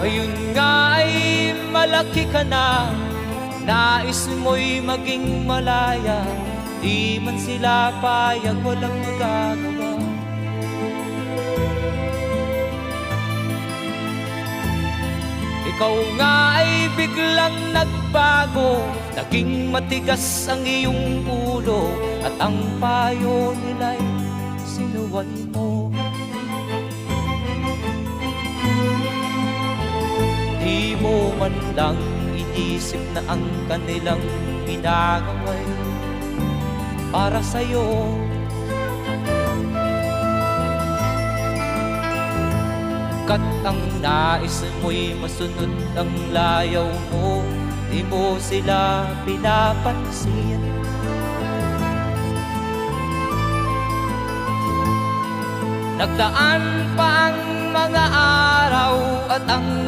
Ngayon nga ay malaki ka na, nais mo'y maging malaya, di man sila payag, walang magagawa. Ikaw nga ay biglang nagbago, naging matigas ang iyong ulo, at ang payo nila'y sinuway mo. Di mo man lang inisip na ang kanilang ginagawa'y para sa'yo. Kat ang nais mo'y masunod ang layaw mo, di mo sila pinapansin. Nagdaan pa ang mga araw at ang